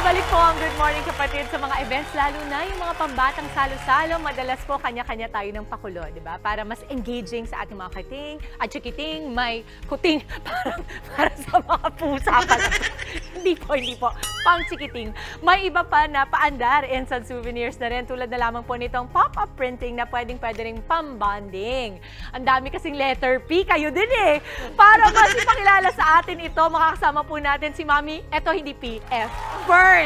Bumabalik po ang Good Morning Kapatid sa mga events, lalo na yung mga pambatang salo-salo. Madalas po kanya-kanya tayo ng pakulo, di ba? Para mas engaging sa ating mga kiting at chikiting, may kuting para sa mga pusa pala. Hindi po. Pang chikiting. May iba pa na paandar, instant souvenirs na rin, tulad na lamang po nitong pop-up printing na pwedeng-pwede ring pambonding. Ang dami kasing letter P, kayo din eh. Para mas ipakilala sa atin ito, makakasama po natin si Mami, eto hindi P, F. Fern.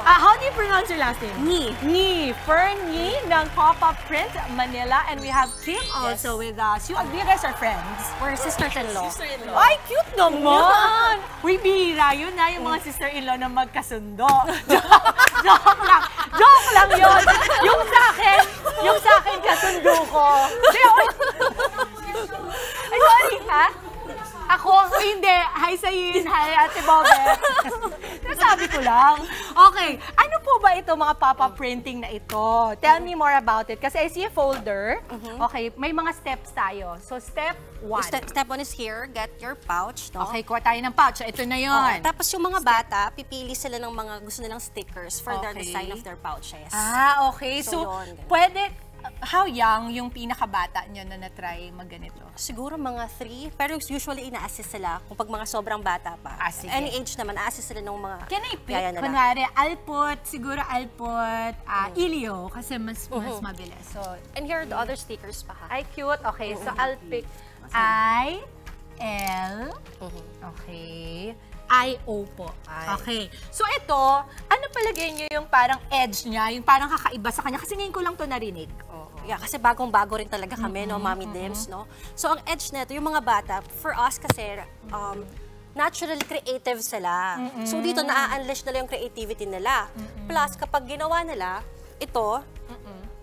How do you pronounce your last name? Ni. Fern Ni ng Pop-Up Print Manila. And we have Kim also with us. You guys are friends? We're sister-in-law. Ay, cute naman! Uy, bihira yun na yung mga sister-in-law na magkasundo. Joke lang yun. Yung sa akin kasundo ko. Ay, sorry, ha? Ako, hindi. Hi Sayin, hi Ate Bobet. Nasabi ko lang. Okay, ano po ba ito mga pop-up printing na ito? Tell me more about it. Kasi I see a folder. Okay, may mga steps tayo. So, step 1. Step 1 is here, get your pouch. No? Okay, kuha tayo ng pouch. Ito na yun. Tapos yung mga bata, pipili sila ng mga gusto nilang stickers for the design of their pouches. Okay. So yun, pwede, how young yung pinakabata nyo na na-try magganito? Siguro mga 3, pero usually ina-assist sila kung pag mga sobrang bata pa. Any age naman, na-assist sila ng mga Can I pick? Kunwari, siguro Alpot, Ilio, kasi mas mabilis. So, and here are the other stickers pa ha. Ay, cute. Okay, so I'll pick I, L, okay, I-O po. Okay. So ito, ano palagay niyo yung parang edge niya, yung parang kakaiba sa kanya? Kasi ngayon ko lang to narinig. Yeah, kasi bagong-bago rin talaga kami, no, Mommy Dims, no? So ang edge nito, yung mga bata, for us kasi, naturally creative sila. So dito, na-unleash nila yung creativity nila. Plus, kapag ginawa nila, ito,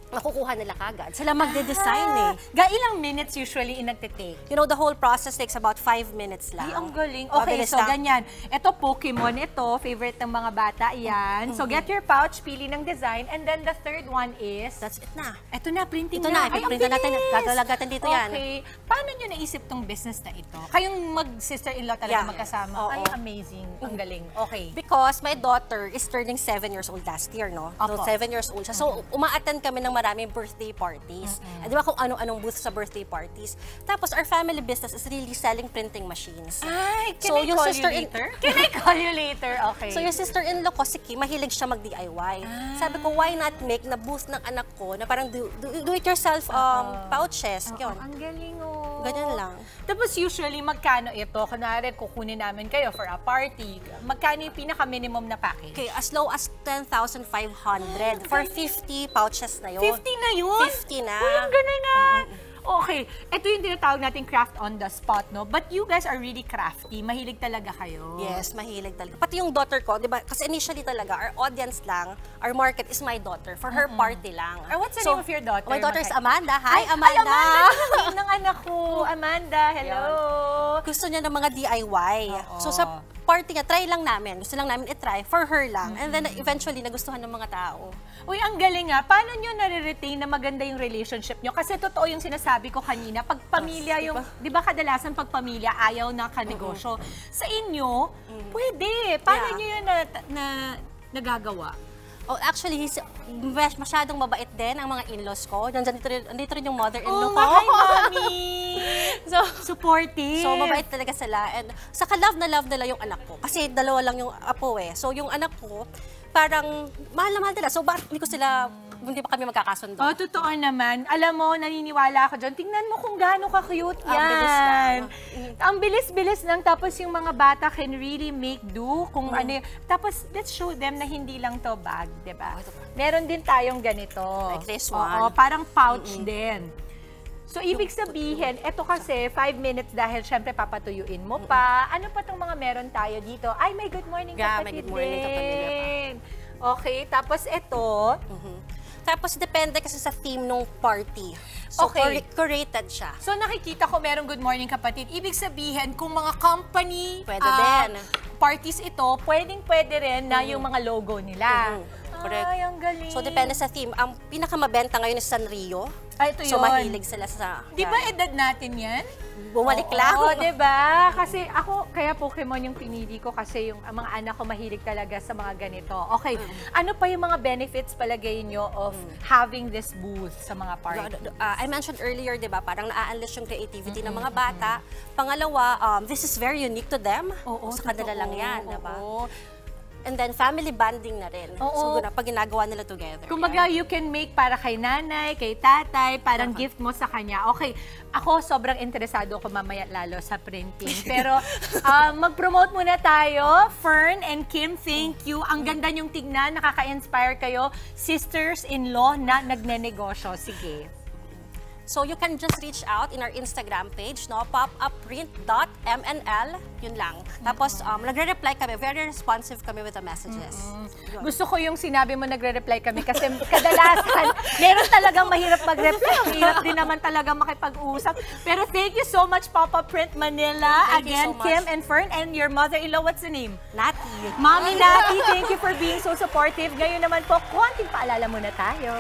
nakukuha nila kagad. Sila magde-design eh. Ilang minutes usually nagte-take? You know, the whole process takes about 5 minutes lang. Ay, ang galing. Okay, so ganyan. Ito, Pokemon. Ito, favorite ng mga bata. Yan. So, get your pouch, pili ng design. And then the third one is? That's it na. Ito na, printing ito na. Ipiprintan natin. Gagalagatan dito yan. Okay. Paano nyo naisip tong business na ito? Kayong mag-sister-in-law talaga magkasama. Ay, amazing. Ang galing. Okay. Because my daughter is turning 7 years old last year, no? So, 7 years old siya. So, uma-attend kami ng maraming birthday parties. Di ba kung ano-anong booth sa birthday parties. Tapos, our family business is really selling printing machines. Ay, can I call you later? Can I call you later? Okay. So, yung sister-in-law ko, si Kim, mahilig siya mag-DIY. Sabi ko, why not make na booth ng anak ko na parang do-it-yourself pouches. Yun. Ang galing Ganyan lang. Tapos, usually, magkano ito? Kunwari, kukunin namin kayo for a party. Magkano yung pinaka-minimum na package? Okay, as low as 10,500 for 50 pouches na yun. 50 na yun? 50 na. Uy, ang galing nga. Okay, ito yung tinatawag natin craft on the spot, no? But you guys are really crafty. Mahilig talaga kayo. Yes, mahilig talaga. Pati yung daughter ko, di ba? Kasi initially talaga, our audience lang, our market is my daughter. For her party lang. What's the name of your daughter? My daughter is Amanda. Hi, Amanda! Ay, Amanda! Yung ng anak ko. Amanda, hello! Gusto niya ng mga DIY. So sa party nga, try lang namin. Gusto lang namin i-try for her lang. And then eventually, nagustuhan ng mga tao. Uy, ang galing nga. Paano nyo nare-retain na maganda yung relationship nyo? Kasi totoo yung sinasabi ko kanina, pag pamilya yung, di ba kadalasan pag pamilya, ayaw na kanegosyo. Sa inyo, pwede. Paano nyo yun nagagawa? Oh, actually, he's masyadong mabait din ang mga in-laws ko. Nandito rin yung mother-in-law ko. Hi, Mami! So, supportive. So, mabait talaga sila. And saka love na love nila yung anak ko. Kasi dalawa lang yung apo eh. So, yung anak ko, parang mahal na mahal nila. So, bakit hindi pa kami magkakasundo? Oh, totoo naman. Alam mo, naniniwala ako dyan. Tingnan mo kung gaano ka-cute yan. Ang bilis-bilis lang. Tapos yung mga bata can really make do. Kung ano. Tapos, let's show them na hindi lang to bag, diba? Meron din tayong ganito. Like this one. Oo, parang pouch din. So, ibig sabihin, ito kasi 5 minutes dahil syempre papatuyuin mo pa. Ano pa itong mga meron tayo dito? Ay, may good morning kapatid may good morning din. Okay, tapos ito. Tapos depende kasi sa theme ng party. So, curated siya. So, nakikita ko merong good morning kapatid. Ibig sabihin, kung mga company pwede din. Parties ito, pwede rin na yung mga logo nila. Correct. Ay, ang galing. So, depende sa theme. Ang pinakamabenta ngayon is Sanrio. Ay, ito So yun. mahilig sila sa... Di ba edad natin yan? Bumalik lang. Oo, di ba? Kasi ako, kaya Pokemon yung pinili ko kasi yung ang mga anak ko mahilig talaga sa mga ganito. Okay, ano pa yung mga benefits palagay nyo of having this booth sa mga party? I mentioned earlier, di ba, parang na-unleash yung creativity ng mga bata. Pangalawa, this is very unique to them. Oo, sa kanila totoo. lang yan, di ba? Oo. And then family bonding na rin. Oo. So, pag ginagawa nila together. Kumbaga, you can make para kay nanay, kay tatay, parang gift mo sa kanya. Okay, ako sobrang interesado ako mamaya lalo sa printing. Pero mag-promote muna tayo. Fern and Kim, thank you. Ang ganda niyong tignan, nakaka-inspire kayo. Sisters-in-law na nagnenegosyo. Sige. So you can just reach out in our Instagram page, no, popupprint.mnl, yun lang. Tapos nagre-reply kami, very responsive kami with the messages. Yun. Gusto ko yung sinabi mo nagre-reply kami kasi kadalasan meron talagang mahirap mag-reply. Mahirap din naman talaga makipag-usap. Pero thank you so much, Papa Print Manila. Thank you Again, so much. Kim and Fern, and your mother-in-law, what's the name? Nati. Mami Nati, thank you for being so supportive. Ngayon naman po, konting paalala muna tayo.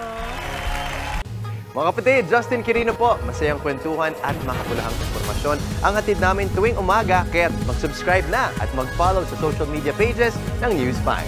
Mga kapatid, Justin Quirino po. Masayang kwentuhan at makapulahang informasyon ang hatid namin tuwing umaga. Kaya't mag-subscribe na at mag-follow sa social media pages ng News 5.